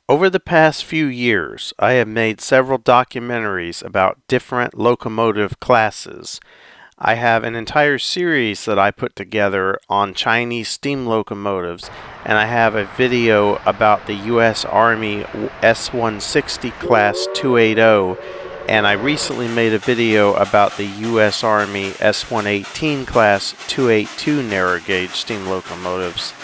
Over the past few years, I have made several documentaries about different locomotive classes. I have an entire series that I put together on Chinese steam locomotives, and I have a video about the U.S. Army S-160 Class 280, and I recently made a video about the U.S. Army S-118 Class 282 narrow gauge steam locomotives.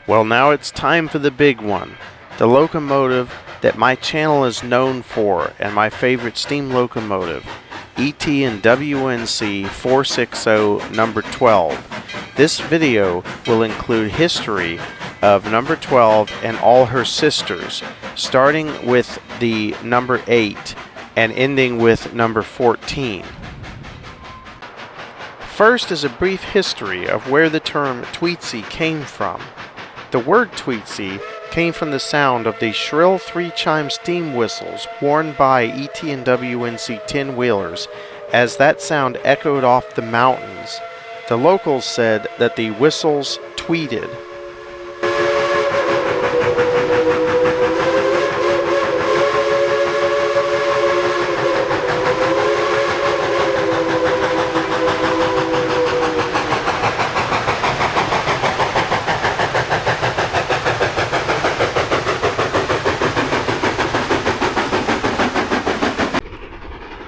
Well, now it's time for the big one, the locomotive that my channel is known for and my favorite steam locomotive, ET&WNC 460 number 12. This video will include history of number 12 and all her sisters, starting with the number 8 and ending with number 14. First is a brief history of where the term Tweetsie came from. The word Tweetsie came from the sound of the shrill three-chime steam whistles worn by ET&WNC 10-wheelers as that sound echoed off the mountains. The locals said that the whistles tweeted.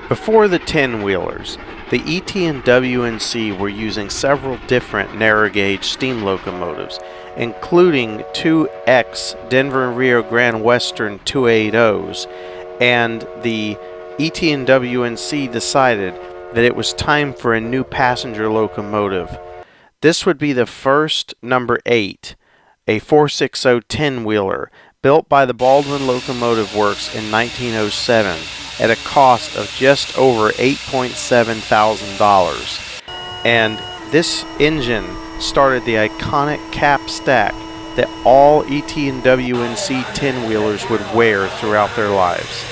Before the 10-wheelers, the ET&WNC were using several different narrow-gauge steam locomotives, including two X Denver and Rio Grande Western 280s, and the ET&WNC decided that it was time for a new passenger locomotive. This would be the first number 8, a 460 10-wheeler, built by the Baldwin Locomotive Works in 1907. At a cost of just over $8.7 thousand. And this engine started the iconic cap stack that all ET&WNC 10-wheelers would wear throughout their lives.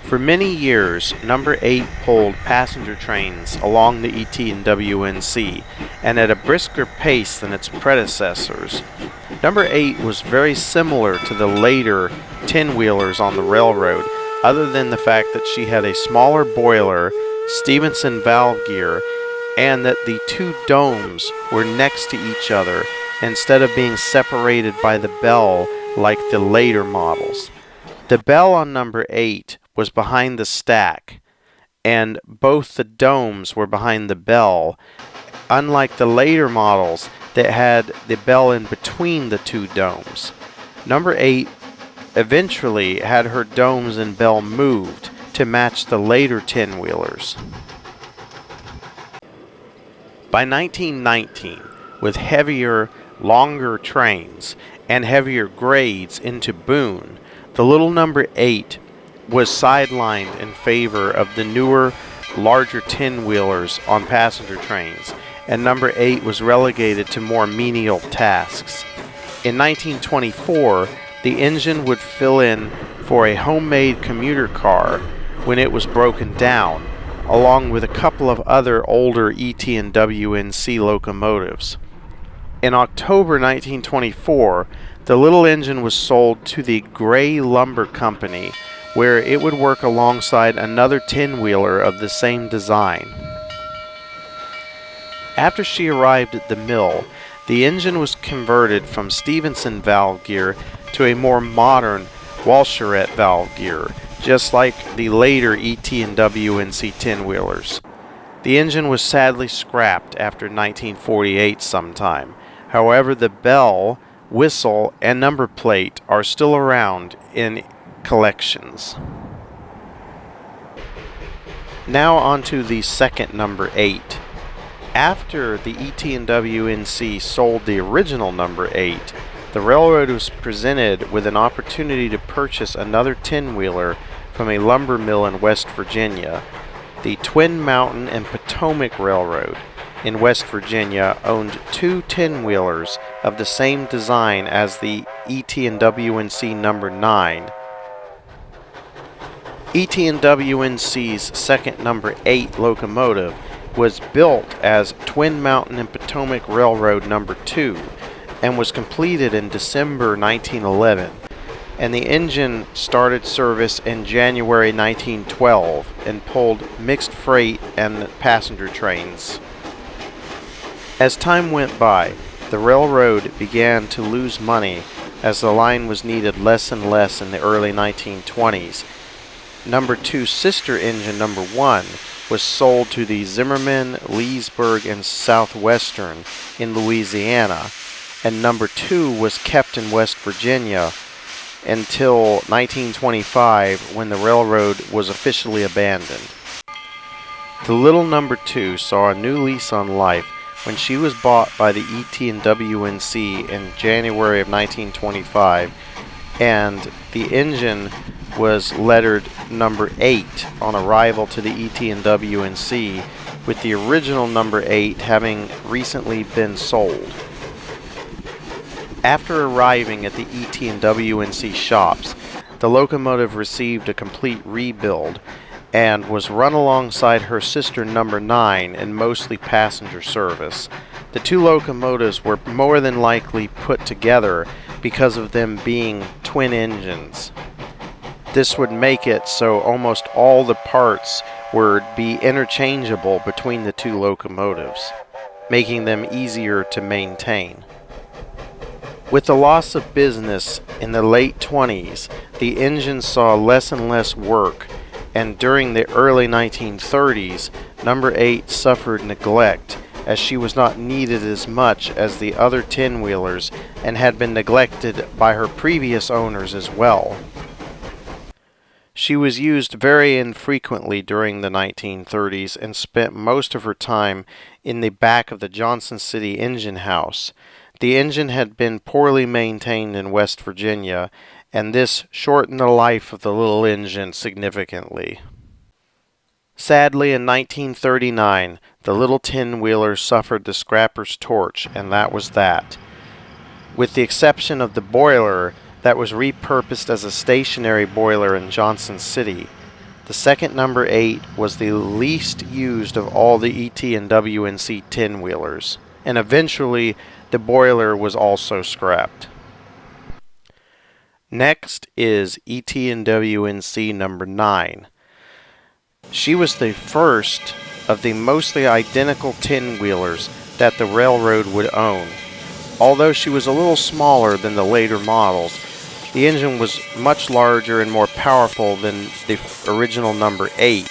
For many years, number 8 pulled passenger trains along the ET&WNC, and at a brisker pace than its predecessors. Number 8 was very similar to the later 10-wheelers on the railroad, other than the fact that she had a smaller boiler, Stephenson valve gear, and that the two domes were next to each other instead of being separated by the bell like the later models. The bell on number 8 was behind the stack, and both the domes were behind the bell, unlike the later models that had the bell in between the two domes. Number 8 eventually had her domes and bell moved to match the later 10-wheelers. By 1919, with heavier, longer trains and heavier grades into Boone, the little number 8 was sidelined in favor of the newer, larger 10-wheelers on passenger trains, and number 8 was relegated to more menial tasks. In 1924, the engine would fill in for a homemade commuter car when it was broken down, along with a couple of other older ET&WNC locomotives. In October 1924, the little engine was sold to the Gray Lumber Company, where it would work alongside another 10-wheeler of the same design. After she arrived at the mill, the engine was converted from Stephenson valve gear to a more modern Walcheret valve gear, just like the later ET&WNC 10-wheelers. The engine was sadly scrapped after 1948 sometime. However, the bell, whistle, and number plate are still around in collections. Now on to the second number 8. After the ET&WNC sold the original number 8, the railroad was presented with an opportunity to purchase another 10-wheeler from a lumber mill in West Virginia. The Twin Mountain and Potomac Railroad in West Virginia owned two 10-wheelers of the same design as the ET&WNC number 9. ET&WNC's second number 8 locomotive was built as Twin Mountain and Potomac Railroad Number 2 and was completed in December 1911, and the engine started service in January 1912 and pulled mixed freight and passenger trains. As time went by, the railroad began to lose money as the line was needed less and less in the early 1920s. Number 2's sister engine, Number 1, was sold to the Zimmerman, Leesburg, and Southwestern in Louisiana, and Number 2 was kept in West Virginia until 1925, when the railroad was officially abandoned. The little Number 2 saw a new lease on life when she was bought by the ET&WNC in January of 1925, and the engine was lettered Number 8 on arrival to the ET&WNC, with the original Number 8 having recently been sold. After arriving at the ET&WNC shops, the locomotive received a complete rebuild and was run alongside her sister Number 9 in mostly passenger service. The two locomotives were more than likely put together because of them being twin engines. This would make it so almost all the parts would be interchangeable between the two locomotives, making them easier to maintain. With the loss of business in the late 20s, the engine saw less and less work, and during the early 1930s, Number 8 suffered neglect as she was not needed as much as the other 10-wheelers and had been neglected by her previous owners as well. She was used very infrequently during the 1930s and spent most of her time in the back of the Johnson City engine house. The engine had been poorly maintained in West Virginia, and this shortened the life of the little engine significantly. Sadly, in 1939, the little 10-wheeler suffered the scrapper's torch, and that was that. With the exception of the boiler that was repurposed as a stationary boiler in Johnson City, the second Number 8 was the least used of all the ET&WNC 10-wheelers, and eventually the boiler was also scrapped. Next is ET&WNC Number 9. She was the first of the mostly identical 10-wheelers that the railroad would own. Although she was a little smaller than the later models, the engine was much larger and more powerful than the original Number 8,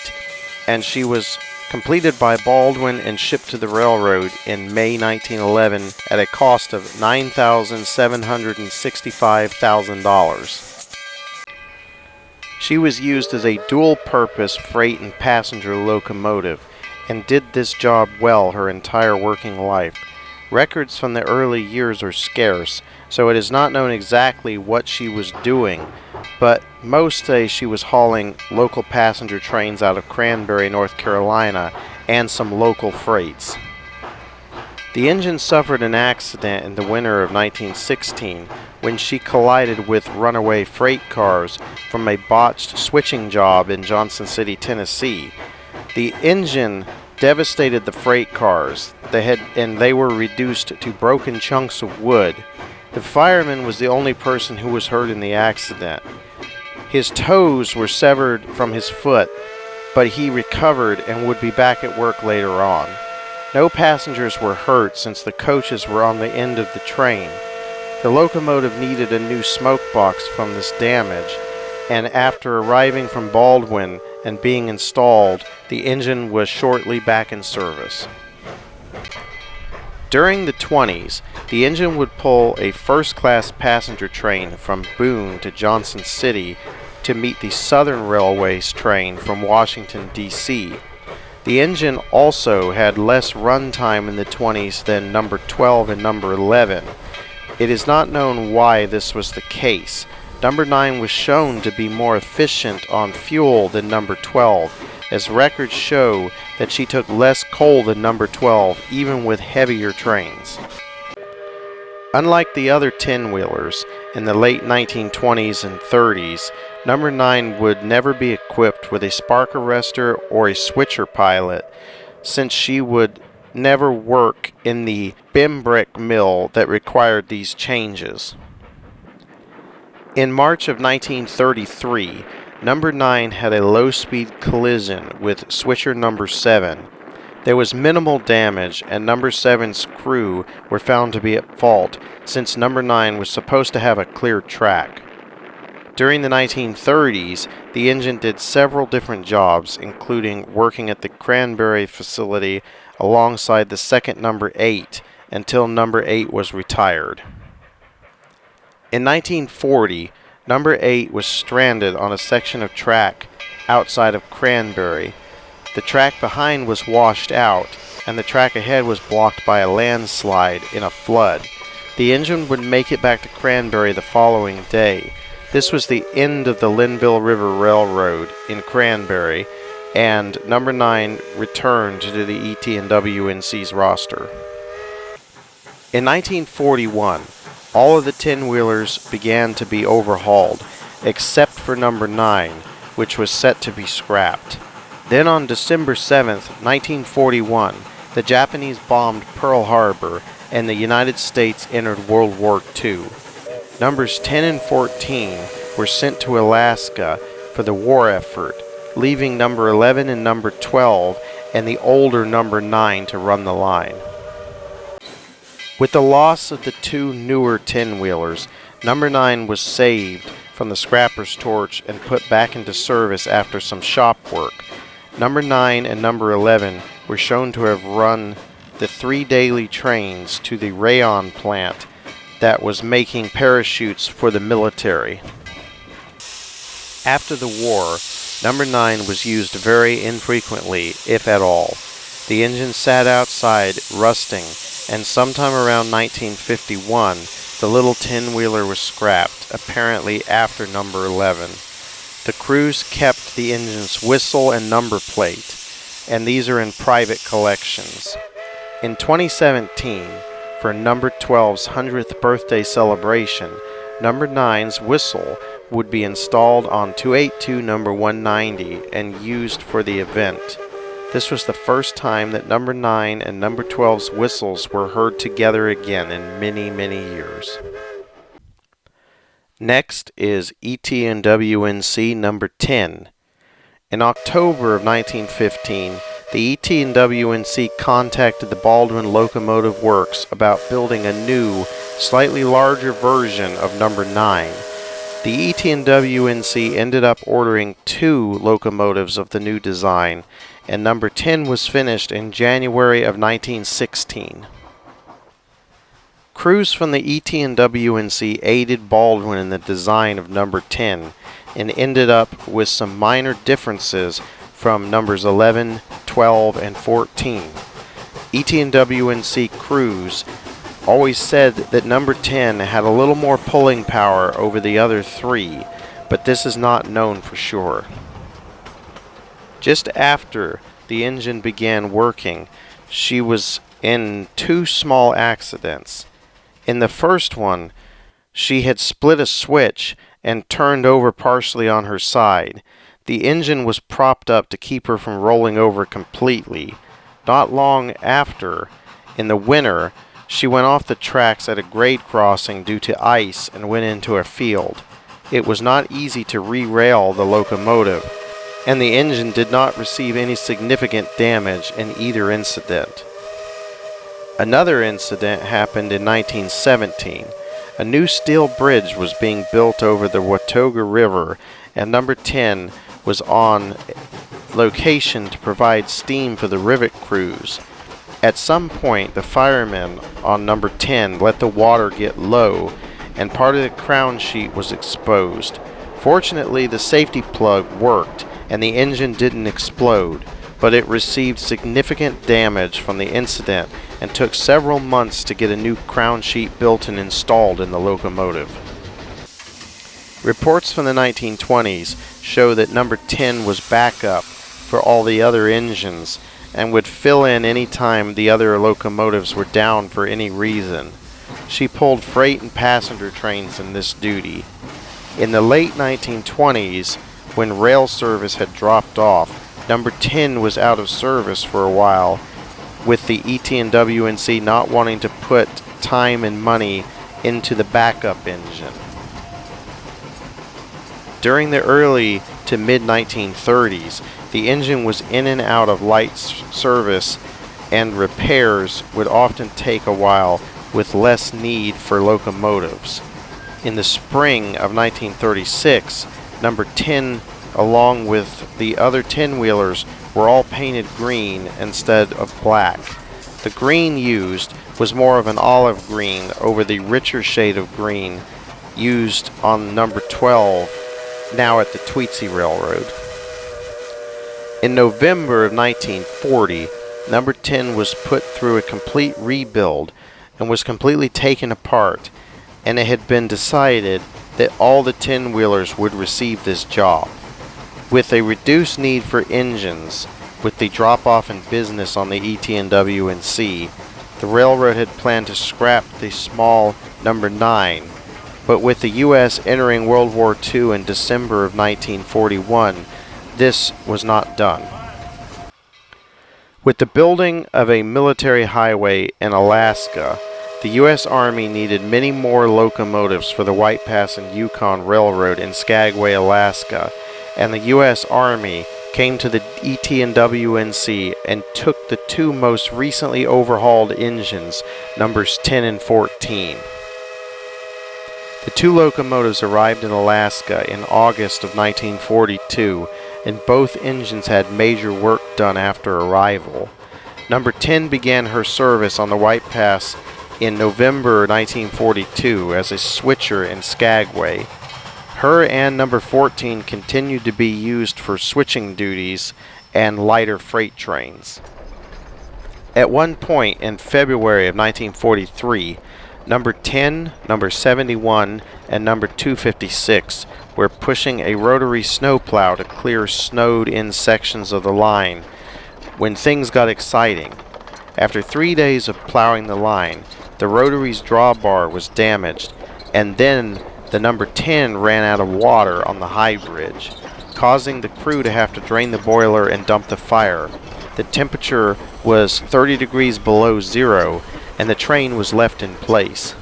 and she was completed by Baldwin and shipped to the railroad in May 1911 at a cost of $9,765,000. She was used as a dual-purpose freight and passenger locomotive and did this job well her entire working life. Records from the early years are scarce, so it is not known exactly what she was doing, but most say she was hauling local passenger trains out of Cranberry, North Carolina, and some local freights. The engine suffered an accident in the winter of 1916 when she collided with runaway freight cars from a botched switching job in Johnson City, Tennessee. The engine devastated the freight cars, and they were reduced to broken chunks of wood. The fireman was the only person who was hurt in the accident. His toes were severed from his foot, but he recovered and would be back at work later on. No passengers were hurt since the coaches were on the end of the train. The locomotive needed a new smoke box from this damage, and after arriving from Baldwin and being installed, the engine was shortly back in service. During the 20s, the engine would pull a first-class passenger train from Boone to Johnson City to meet the Southern Railway's train from Washington, D.C. The engine also had less run time in the 20s than Number 12 and Number 11. It is not known why this was the case. Number 9 was shown to be more efficient on fuel than Number 12, as records show that she took less coal than Number 12, even with heavier trains. Unlike the other 10-wheelers in the late 1920s and 30s, Number 9 would never be equipped with a spark arrestor or a switcher pilot. since she would never work in the Bimbrick mill that required these changes. In March of 1933, Number 9 had a low-speed collision with switcher Number 7. There was minimal damage, and Number 7's crew were found to be at fault since Number 9 was supposed to have a clear track. During the 1930s, the engine did several different jobs, including working at the Cranberry facility alongside the second Number 8 until Number 8 was retired. In 1940, Number 8 was stranded on a section of track outside of Cranberry. The track behind was washed out, and the track ahead was blocked by a landslide in a flood. The engine would make it back to Cranberry the following day. This was the end of the Linville River Railroad in Cranberry, and Number 9 returned to the ET&WNC's roster. In 1941, all of the 10-wheelers began to be overhauled, except for Number 9, which was set to be scrapped. Then on December 7, 1941, the Japanese bombed Pearl Harbor and the United States entered World War II. Numbers 10 and 14 were sent to Alaska for the war effort, leaving Number 11 and Number 12 and the older Number 9 to run the line. With the loss of the two newer 10-wheelers, Number 9 was saved from the scrapper's torch and put back into service after some shop work. Number 9 and Number 11 were shown to have run the 3 daily trains to the rayon plant that was making parachutes for the military. After the war, Number 9 was used very infrequently, if at all. The engine sat outside, rusting, and sometime around 1951, the little 10-wheeler was scrapped, apparently after Number 11. The crews kept the engine's whistle and number plate, and these are in private collections. In 2017, for Number 12's 100th birthday celebration, Number 9's whistle would be installed on 282 Number 190 and used for the event. This was the first time that Number 9 and Number 12's whistles were heard together again in many, many years. Next is ET&WNC Number 10. In October of 1915, the ET&WNC contacted the Baldwin Locomotive Works about building a new, slightly larger version of Number 9. The ET&WNC ended up ordering 2 locomotives of the new design, and Number 10 was finished in January of 1916. Crews from the ET&WNC aided Baldwin in the design of Number 10 and ended up with some minor differences from Numbers 11, 12, and 14. ET&WNC crews always said that Number 10 had a little more pulling power over the other 3, but this is not known for sure. Just after the engine began working, she was in 2 small accidents. In the first one, she had split a switch and turned over partially on her side. The engine was propped up to keep her from rolling over completely. Not long after, in the winter, she went off the tracks at a grade crossing due to ice and went into a field. It was not easy to re-rail the locomotive, and the engine did not receive any significant damage in either incident. Another incident happened in 1917. A new steel bridge was being built over the Watauga River, and Number 10 was on location to provide steam for the rivet crews. At some point, the firemen on Number 10 let the water get low, and part of the crown sheet was exposed. Fortunately, the safety plug worked, and the engine didn't explode, but it received significant damage from the incident and took several months to get a new crown sheet built and installed in the locomotive. Reports from the 1920s show that Number 10 was backup for all the other engines and would fill in any time the other locomotives were down for any reason. She pulled freight and passenger trains in this duty. In the late 1920s, when rail service had dropped off, number 10 was out of service for a while, with the ET&WNC not wanting to put time and money into the backup engine. During the early to mid-1930s, the engine was in and out of light service, and repairs would often take a while with less need for locomotives. In the spring of 1936, number 10 along with the other 10-wheelers were all painted green instead of black. The green used was more of an olive green over the richer shade of green used on number 12, now at the ET&WNC Railroad. In November of 1940, number 10 was put through a complete rebuild and was completely taken apart, and it had been decided that all the 10-wheelers would receive this job. With a reduced need for engines, with the drop-off in business on the ET&WNC, the railroad had planned to scrap the small number 9, but with the U.S. entering World War II in December of 1941, this was not done. With the building of a military highway in Alaska, the U.S. Army needed many more locomotives for the White Pass and Yukon Railroad in Skagway, Alaska, and the U.S. Army came to the ET&WNC and took the two most recently overhauled engines, numbers 10 and 14. The two locomotives arrived in Alaska in August of 1942, and both engines had major work done after arrival. Number 10 began her service on the White Pass in November 1942 as a switcher in Skagway. Her and number 14 continued to be used for switching duties and lighter freight trains. At one point in February of 1943, number 10, number 71, and number 256 were pushing a rotary snowplow to clear snowed-in sections of the line when things got exciting. After 3 days of plowing the line, the rotary's drawbar was damaged, and then the number 10 ran out of water on the high bridge, causing the crew to have to drain the boiler and dump the fire. The temperature was 30 degrees below zero, and the train was left in place.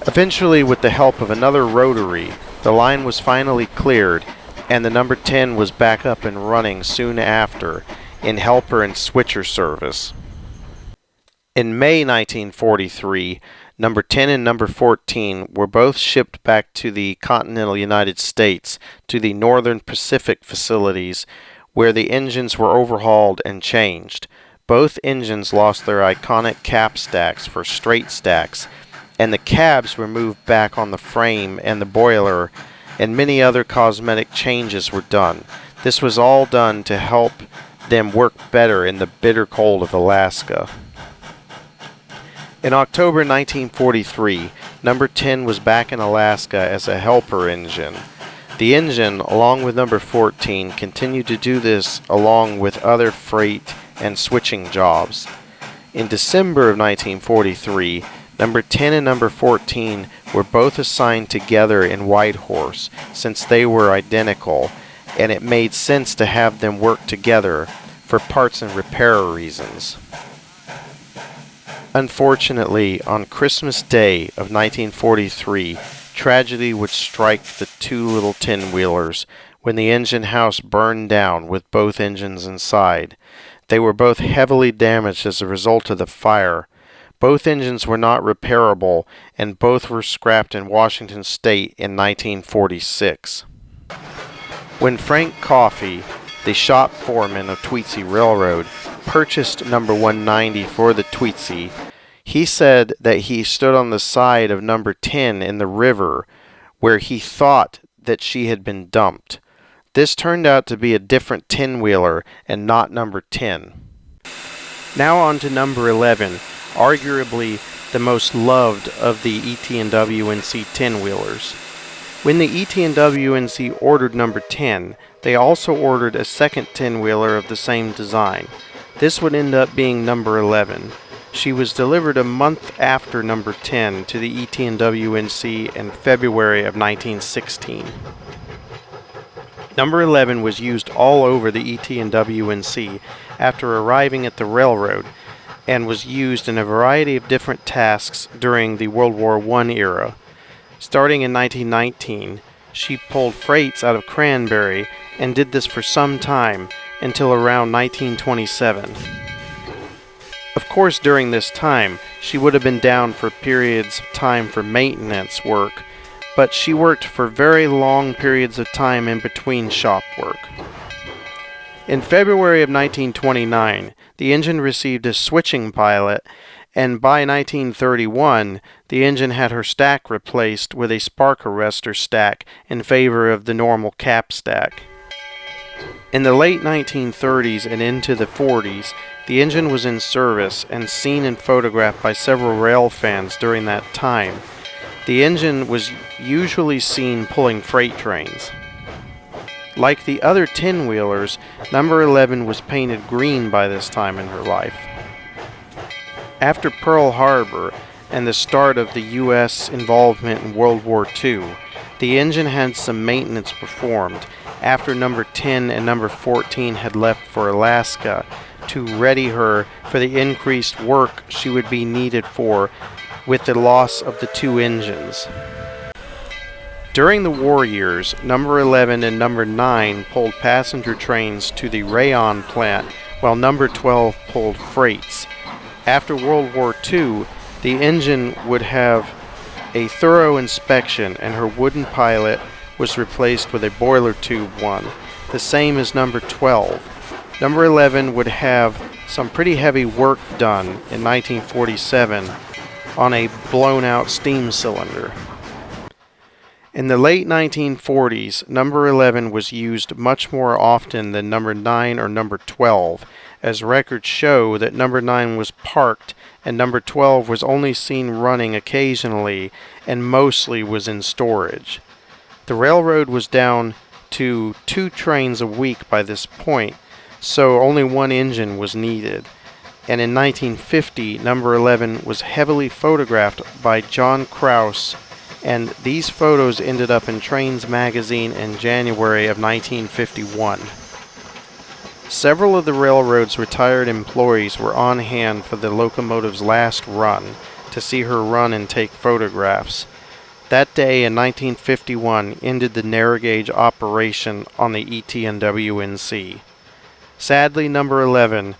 Eventually, with the help of another rotary, the line was finally cleared, and the number 10 was back up and running soon after in helper and switcher service. In May 1943, number 10 and number 14 were both shipped back to the continental United States to the Northern Pacific facilities, where the engines were overhauled and changed. Both engines lost their iconic cap stacks for straight stacks, and the cabs were moved back on the frame and the boiler, and many other cosmetic changes were done. This was all done to help them work better in the bitter cold of Alaska. In October 1943, number 10 was back in Alaska as a helper engine. The engine, along with number 14, continued to do this along with other freight and switching jobs. In December of 1943, number 10 and number 14 were both assigned together in Whitehorse, since they were identical, and it made sense to have them work together for parts and repair reasons. Unfortunately, on Christmas Day of 1943, tragedy would strike the two little 10-wheelers when the engine house burned down with both engines inside. They were both heavily damaged as a result of the fire. Both engines were not repairable, and both were scrapped in Washington State in 1946. When Frank Coffey, the shop foreman of ET&WNC Railroad, purchased number 190 for the ET&WNC, he said that he stood on the side of number 10 in the river where he thought that she had been dumped. This turned out to be a different 10-wheeler and not number 10. Now on to number 11, arguably the most loved of the ET&WNC 10-wheelers. When the ET&WNC ordered number 10, they also ordered a second 10-wheeler of the same design. This would end up being number 11. She was delivered a month after number 10 to the ET&WNC in February of 1916. Number 11 was used all over the ET&WNC after arriving at the railroad, and was used in a variety of different tasks during the World War I era. Starting in 1919, she pulled freights out of Cranberry and did this for some time until around 1927. Of course, during this time, she would have been down for periods of time for maintenance work, but she worked for very long periods of time in between shop work. In February of 1929, the engine received a switching pilot, and by 1931, the engine had her stack replaced with a spark arrestor stack in favor of the normal cap stack. In the late 1930s and into the 40s, the engine was in service and seen and photographed by several rail fans during that time. The engine was usually seen pulling freight trains. Like the other 10-wheelers, number 11 was painted green by this time in her life. After Pearl Harbor and the start of the U.S. involvement in World War II, the engine had some maintenance performed after number 10 and number 14 had left for Alaska to ready her for the increased work she would be needed for with the loss of the two engines. During the war years, number 11 and number 9 pulled passenger trains to the Rayon plant, while number 12 pulled freights. After World War II, the engine would have a thorough inspection, and her wooden pilot was replaced with a boiler tube one, the same as number 12. Number 11 would have some pretty heavy work done in 1947 on a blown-out steam cylinder. In the late 1940s, number 11 was used much more often than number 9 or number 12, as records show that number 9 was parked and number 12 was only seen running occasionally and mostly was in storage. The railroad was down to 2 trains a week by this point, so only one engine was needed. And in 1950, number 11 was heavily photographed by John Krause, and these photos ended up in Trains magazine in January of 1951. Several of the railroad's retired employees were on hand for the locomotive's last run to see her run and take photographs. That day in 1951 ended the narrow gauge operation on the ET&WNC. Sadly, number 11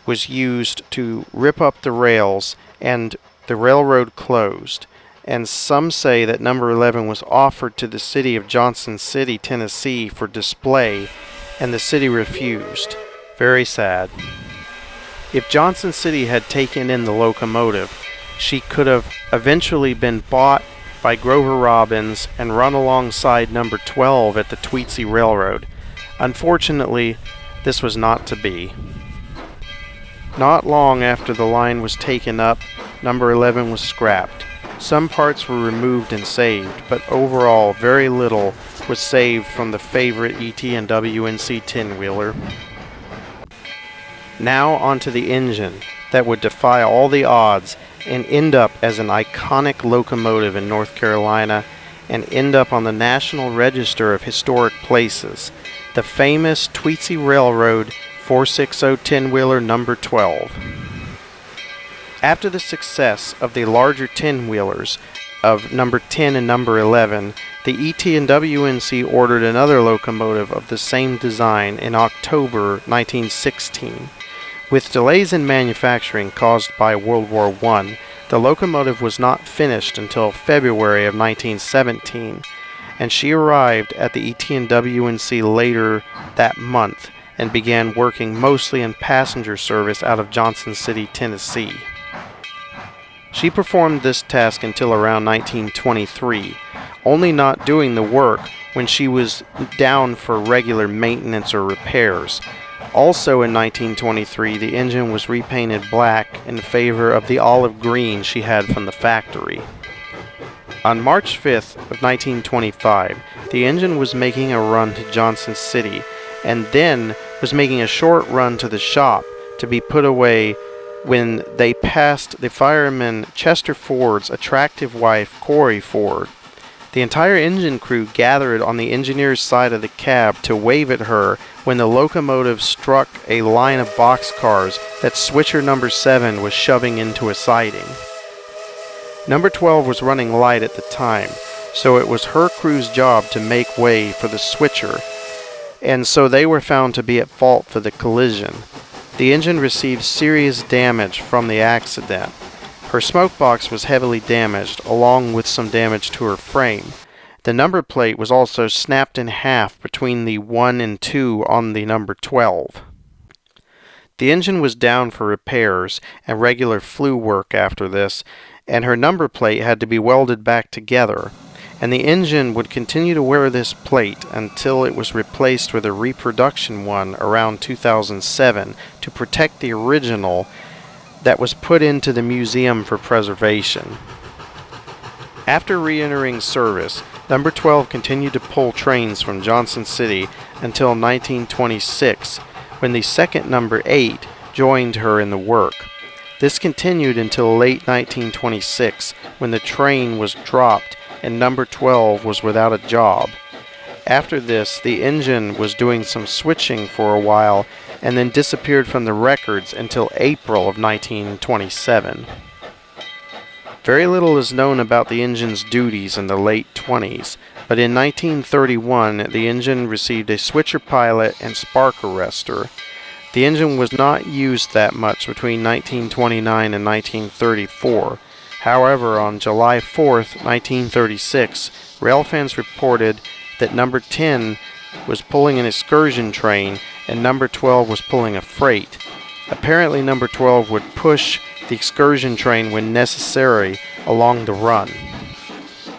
was used to rip up the rails, and the railroad closed. And some say that number 11 was offered to the city of Johnson City, Tennessee for display, and the city refused. Very sad. If Johnson City had taken in the locomotive, she could have eventually been bought by Grover Robbins and run alongside number 12 at the Tweetsie Railroad. Unfortunately, this was not to be. Not long after the line was taken up, number 11 was scrapped. Some parts were removed and saved, but overall very little was saved from the favorite ET&WNC 10-wheeler. Now onto the engine that would defy all the odds and end up as an iconic locomotive in North Carolina and end up on the National Register of Historic Places, the famous Tweetsie Railroad 460 10-wheeler number 12. After the success of the larger 10-wheelers of number 10 and number 11, the ET&WNC ordered another locomotive of the same design in October 1916. With delays in manufacturing caused by World War I, the locomotive was not finished until February of 1917, and she arrived at the ET&WNC later that month and began working mostly in passenger service out of Johnson City, Tennessee. She performed this task until around 1923, only not doing the work when she was down for regular maintenance or repairs. Also in 1923, the engine was repainted black in favor of the olive green she had from the factory. On March 5th of 1925, the engine was making a run to Johnson City and then was making a short run to the shop to be put away when they passed the fireman Chester Ford's attractive wife, Corey Ford. The entire engine crew gathered on the engineer's side of the cab to wave at her when the locomotive struck a line of boxcars that switcher number 7 was shoving into a siding. Number 12 was running light at the time, so it was her crew's job to make way for the switcher, and so they were found to be at fault for the collision. The engine received serious damage from the accident. Her smoke box was heavily damaged, along with some damage to her frame. The number plate was also snapped in half between the 1 and 2 on the number 12. The engine was down for repairs and regular flue work after this, and her number plate had to be welded back together, and the engine would continue to wear this plate until it was replaced with a reproduction one around 2007 to protect the original that was put into the museum for preservation. After re-entering service, number 12 continued to pull trains from Johnson City until 1926, when the second number 8 joined her in the work. This continued until late 1926, when the train was dropped and number 12 was without a job. After this, the engine was doing some switching for a while and then disappeared from the records until April of 1927. Very little is known about the engine's duties in the late 20s, but in 1931 the engine received a switcher pilot and spark arrestor. The engine was not used that much between 1929 and 1934. However, on July 4th, 1936, rail fans reported that number 10 was pulling an excursion train and number 12 was pulling a freight. Apparently number 12 would push the excursion train when necessary along the run.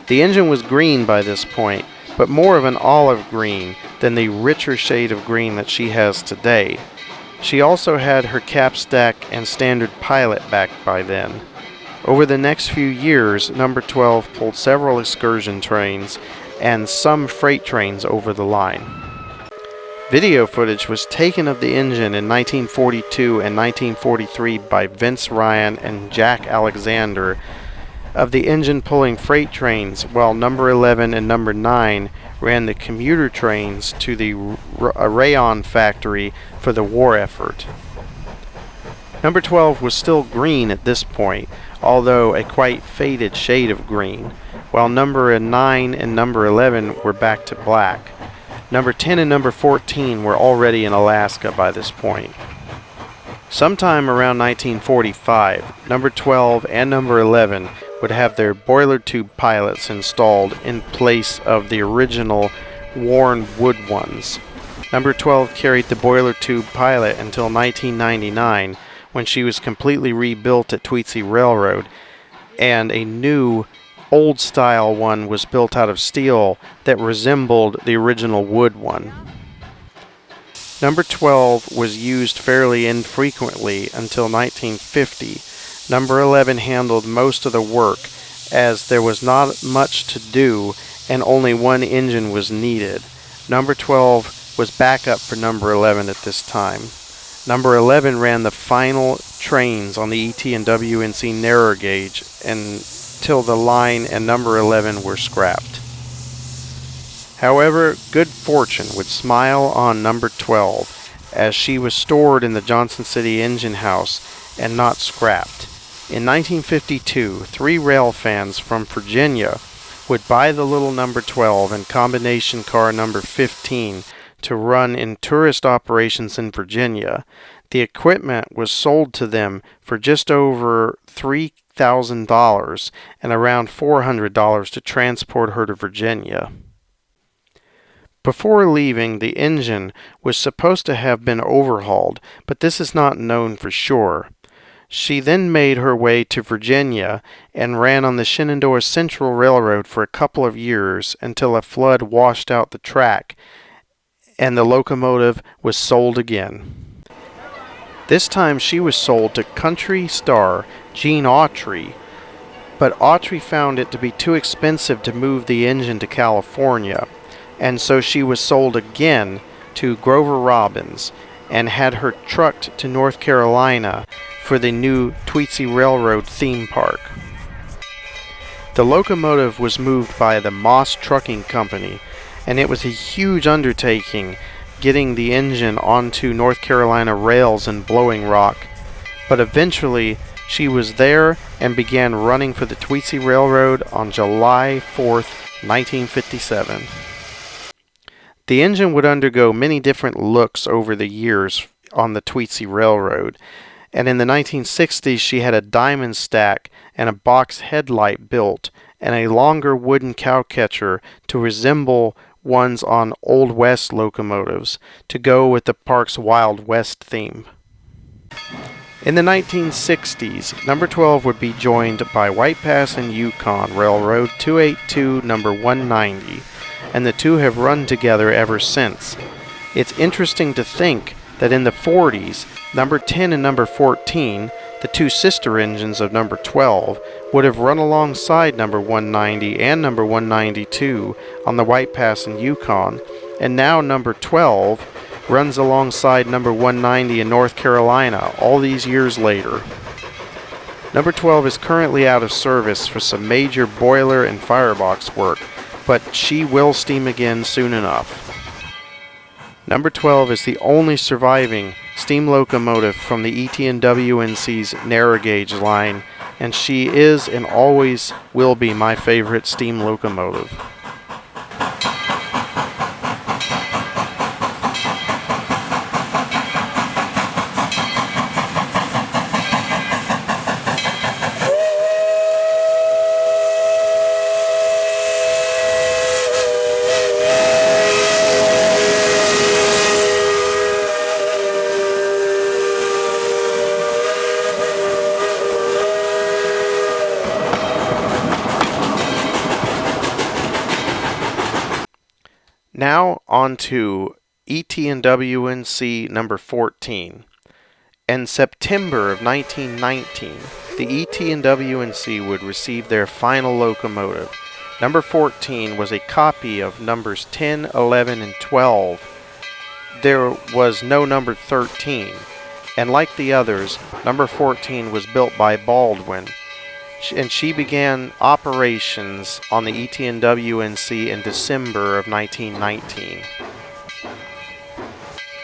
The engine was green by this point, but more of an olive green than the richer shade of green that she has today. She also had her capstack and standard pilot back by then. Over the next few years, number 12 pulled several excursion trains and some freight trains over the line. Video footage was taken of the engine in 1942 and 1943 by Vince Ryan and Jack Alexander of the engine pulling freight trains, while number 11 and number 9 ran the commuter trains to the rayon factory for the war effort. Number 12 was still green at this point, although a quite faded shade of green, while number 9 and number 11 were back to black. Number 10 and number 14 were already in Alaska by this point. Sometime around 1945, number 12 and number 11 would have their boiler tube pilots installed in place of the original worn wood ones. Number 12 carried the boiler tube pilot until 1999, when she was completely rebuilt at ET&WNC Railroad, and a new old-style one was built out of steel that resembled the original wood one. Number 12 was used fairly infrequently until 1950. Number 11 handled most of the work, as there was not much to do and only one engine was needed. Number 12 was backup for number 11 at this time. Number 11 ran the final trains on the ET&WNC narrow gauge until the line and number 11 were scrapped. However, good fortune would smile on number 12, as she was stored in the Johnson City engine house and not scrapped. In 1952, 3 rail fans from Virginia would buy the little number 12 and combination car number 15 to run in tourist operations in Virginia. The equipment was sold to them for just over $3,000 and around $400 to transport her to Virginia. Before leaving, the engine was supposed to have been overhauled, but this is not known for sure. She then made her way to Virginia and ran on the Shenandoah Central Railroad for a couple of years until a flood washed out the track and the locomotive was sold again. This time she was sold to country star Gene Autry, but Autry found it to be too expensive to move the engine to California, and so she was sold again to Grover Robbins and had her trucked to North Carolina for the new ET&WNC Railroad theme park. The locomotive was moved by the Moss Trucking Company, and it was a huge undertaking getting the engine onto North Carolina rails in Blowing Rock. But eventually, she was there and began running for the Tweetsie Railroad on July 4th, 1957. The engine would undergo many different looks over the years on the Tweetsie Railroad, and in the 1960s she had a diamond stack and a box headlight built and a longer wooden cowcatcher to resemble ones on Old West locomotives to go with the park's Wild West theme. In the 1960s, number 12 would be joined by White Pass and Yukon Railroad 282 number 190, and the two have run together ever since. It's interesting to think that in the 40s, number 10 and number 14, the two sister engines of number 12, would have run alongside number 190 and number 192 on the White Pass and Yukon, and now number 12 runs alongside number 190 in North Carolina all these years later. Number 12 is currently out of service for some major boiler and firebox work, but she will steam again soon enough. Number 12 is the only surviving steam locomotive from the ET&WNC's narrow gauge line, and she is and always will be my favorite steam locomotive. Now on to ET&WNC number 14. In September of 1919, the ET&WNC would receive their final locomotive. Number 14 was a copy of numbers 10, 11, and 12. There was no number 13, and like the others, number 14 was built by Baldwin, and she began operations on the ET&WNC in December of 1919.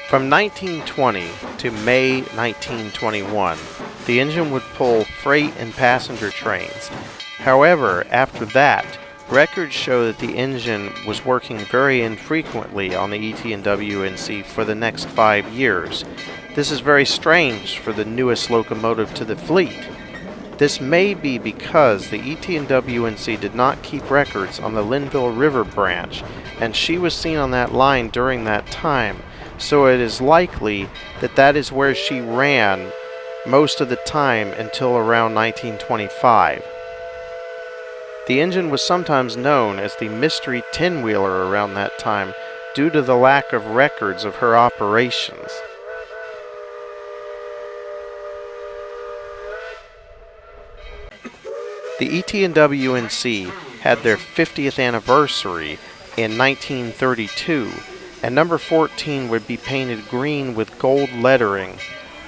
From 1920 to May 1921, the engine would pull freight and passenger trains. However, after that, records show that the engine was working very infrequently on the ET&WNC for the next 5 years. This is very strange for the newest locomotive to the fleet. This may be because the ET&WNC did not keep records on the Linville River branch, and she was seen on that line during that time, so it is likely that that is where she ran most of the time until around 1925. The engine was sometimes known as the Mystery 10-wheeler around that time due to the lack of records of her operations. The ET&WNC had their 50th anniversary in 1932, and number 14 would be painted green with gold lettering,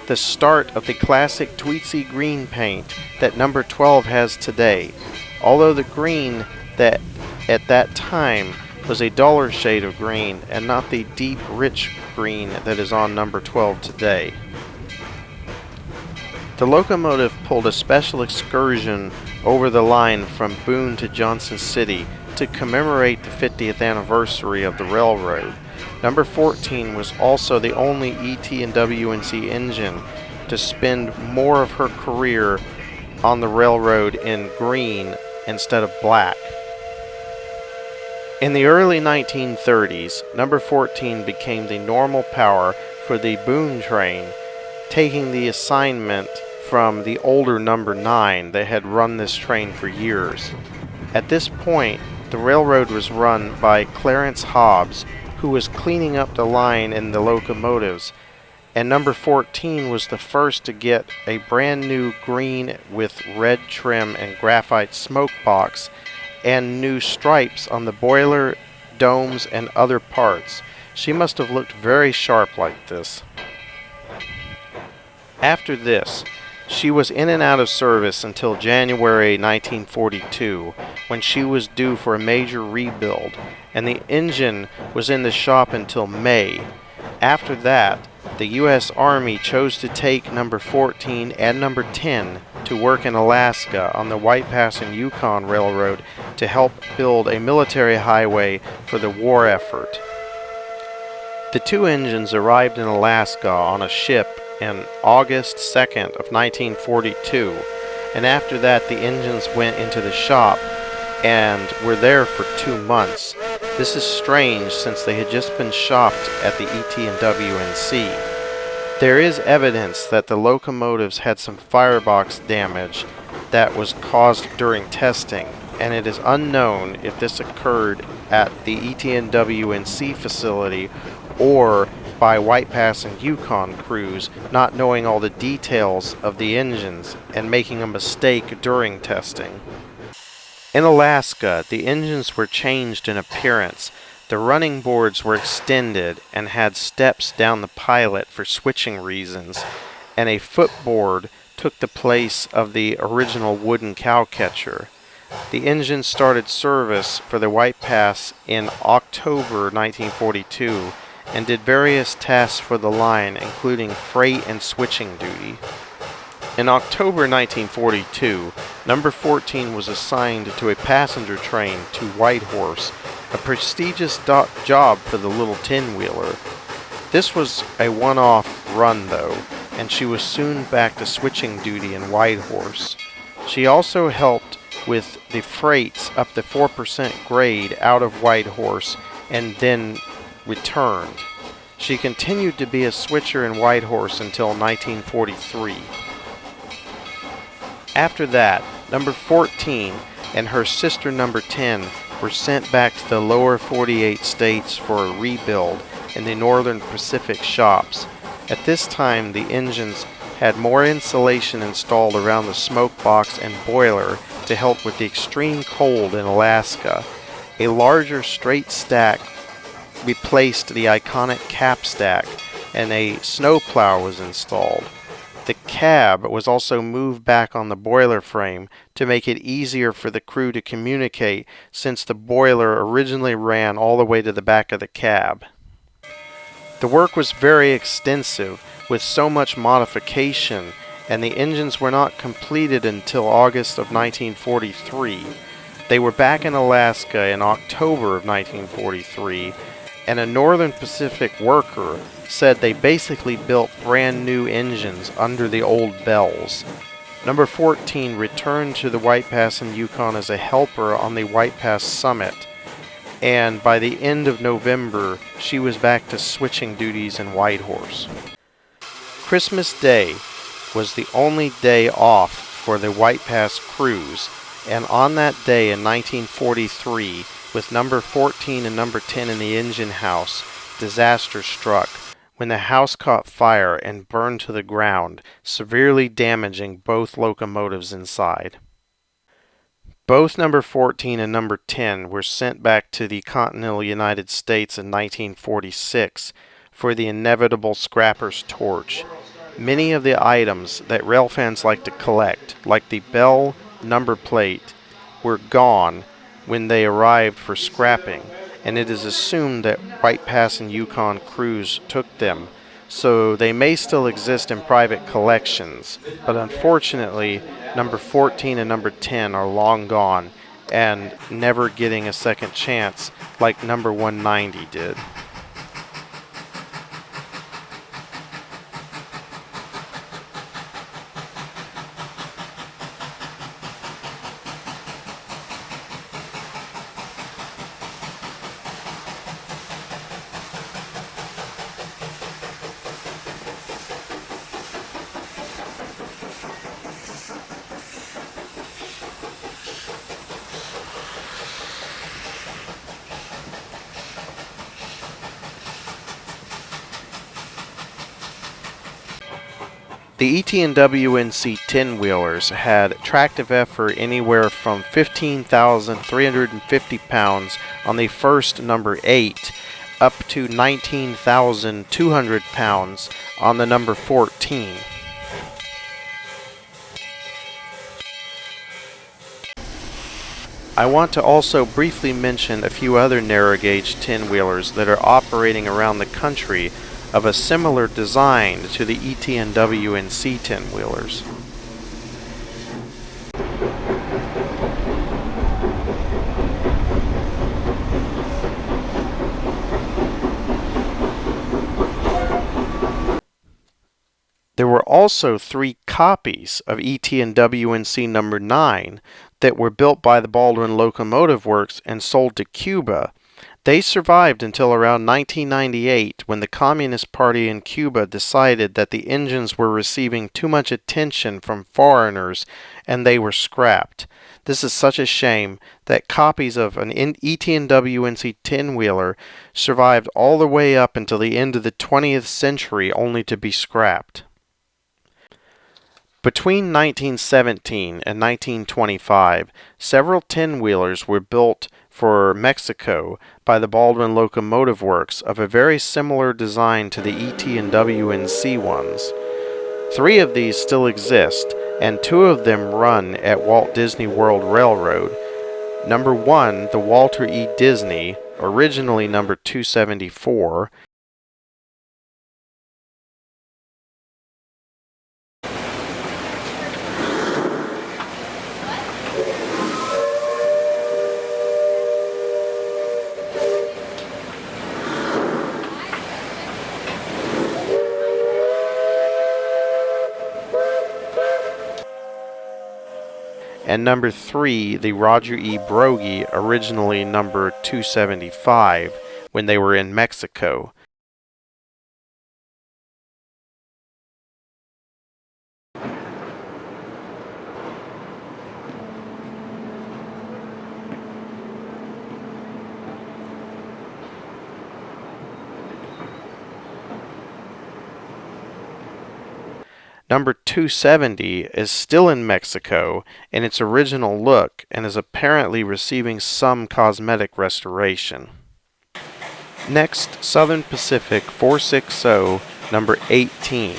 the start of the classic Tweetsie green paint that number 12 has today, although the green that at that time was a duller shade of green and not the deep rich green that is on number 12 today. The locomotive pulled a special excursion over the line from Boone to Johnson City to commemorate the 50th anniversary of the railroad. Number 14 was also the only ET&WNC engine to spend more of her career on the railroad in green instead of black. In the early 1930s, number 14 became the normal power for the Boone train, taking the assignment from the older number 9 that had run this train for years. At this point, the railroad was run by Clarence Hobbs, who was cleaning up the line in the locomotives, and number 14 was the first to get a brand new green with red trim and graphite smoke box and new stripes on the boiler, domes, and other parts. She must have looked very sharp like this. After this, She was in and out of service until January 1942, when she was due for a major rebuild, and the engine was in the shop until May. After that, the U.S. Army chose to take number 14 and number 10 to work in Alaska on the White Pass and Yukon Railroad to help build a military highway for the war effort. The two engines arrived in Alaska on a ship in August 2nd of 1942, and after that the engines went into the shop and were there for 2 months. This is strange since they had just been shopped at the ET&WNC. There is evidence that the locomotives had some firebox damage that was caused during testing, and it is unknown if this occurred at the ET&WNC facility or by White Pass and Yukon crews not knowing all the details of the engines and making a mistake during testing. In Alaska, the engines were changed in appearance. The running boards were extended and had steps down the pilot for switching reasons, and a footboard took the place of the original wooden cowcatcher. The engine started service for the White Pass in October 1942 and did various tasks for the line, including freight and switching duty. In October 1942, number 14 was assigned to a passenger train to Whitehorse, a prestigious job for the little 10-wheeler. This was a one-off run, though, and she was soon back to switching duty in Whitehorse. She also helped with the freights up the 4% grade out of Whitehorse and then returned. She continued to be a switcher in Whitehorse until 1943. After that, number 14 and her sister number 10 were sent back to the lower 48 states for a rebuild in the northern Pacific shops. At this time, the engines had more insulation installed around the smoke box and boiler to help with the extreme cold in Alaska. A larger straight stack replaced the iconic cap stack, and a snowplow was installed. The cab was also moved back on the boiler frame to make it easier for the crew to communicate, since the boiler originally ran all the way to the back of the cab. The work was very extensive, with so much modification, and the engines were not completed until August of 1943. They were back in Alaska in October of 1943, and a Northern Pacific worker said they basically built brand new engines under the old bells. Number 14 returned to the White Pass and Yukon as a helper on the White Pass summit, and by the end of November, she was back to switching duties in Whitehorse. Christmas Day was the only day off for the White Pass crews, and on that day in 1943, with number 14 and number 10 in the engine house, disaster struck when the house caught fire and burned to the ground, severely damaging both locomotives inside. Both number 14 and number 10 were sent back to the continental United States in 1946 for the inevitable scrapper's torch. Many of the items that railfans like to collect, like the bell number plate, were gone when they arrived for scrapping, and it is assumed that White Pass and Yukon crews took them, so they may still exist in private collections, but unfortunately number 14 and number 10 are long gone and never getting a second chance like number 190 did. The ET&WNC 10-wheelers had tractive effort anywhere from 15,350 pounds on the first number 8 up to 19,200 pounds on the number 14. I want to also briefly mention a few other narrow gauge 10-wheelers that are operating around the country of a similar design to the ET&WNC 10-wheelers. There were also 3 copies of ET&WNC No. 9 that were built by the Baldwin Locomotive Works and sold to Cuba. They survived until around 1998, when the Communist Party in Cuba decided that the engines were receiving too much attention from foreigners and they were scrapped. This is such a shame that copies of an ET&WNC 10-wheeler survived all the way up until the end of the 20th century only to be scrapped. Between 1917 and 1925, several 10-wheelers were built for Mexico by the Baldwin Locomotive Works of a very similar design to the ET&WNC ones. 3 of these still exist, and 2 of them run at Walt Disney World Railroad. Number 1, the Walter E. Disney, originally number 274, and number 3, the Roger E. Brogy, originally number 275, when they were in Mexico. Number 270 is still in Mexico in its original look and is apparently receiving some cosmetic restoration. Next, Southern Pacific 460 number 18,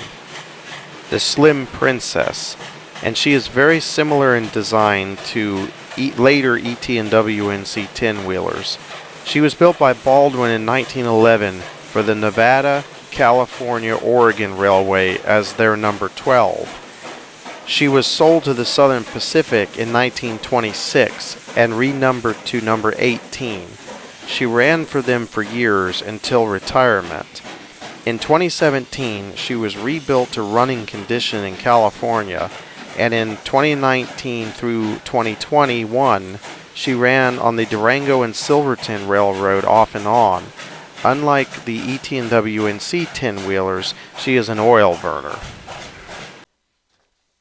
the Slim Princess, and she is very similar in design to later ET&WNC 10-wheelers. She was built by Baldwin in 1911 for the Nevada, California, Oregon Railway as their number 12. She was sold to the Southern Pacific in 1926 and renumbered to number 18. She ran for them for years until retirement. In 2017, she was rebuilt to running condition in California, and in 2019 through 2021, she ran on the Durango and Silverton Railroad off and on. Unlike the ET&WNC 10-wheelers, she is an oil burner.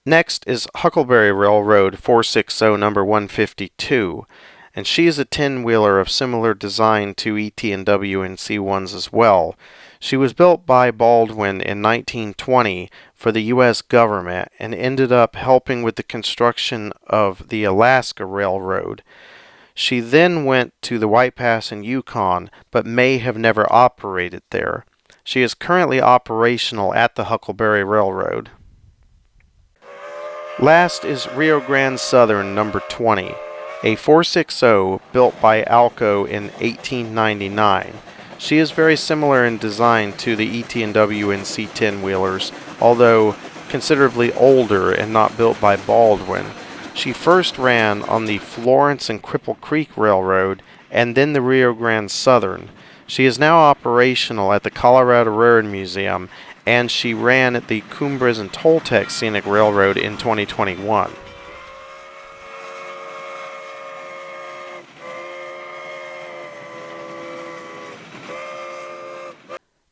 Next is Huckleberry Railroad 460 number 152, and she is a 10-wheeler of similar design to ET&WNC ones as well. She was built by Baldwin in 1920 for the U.S. government and ended up helping with the construction of the Alaska Railroad. She then went to the White Pass in Yukon, but may have never operated there. She is currently operational at the Huckleberry Railroad. Last is Rio Grande Southern number 20, a 460 built by Alco in 1899. She is very similar in design to the ET&WNC 10-wheelers, although considerably older and not built by Baldwin. She first ran on the Florence and Cripple Creek Railroad and then the Rio Grande Southern. She is now operational at the Colorado Railroad Museum, and she ran at the Cumbres and Toltec Scenic Railroad in 2021.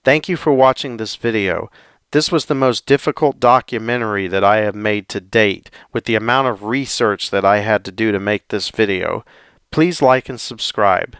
Thank you for watching this video. This was the most difficult documentary that I have made to date, with the amount of research that I had to do to make this video. Please like and subscribe.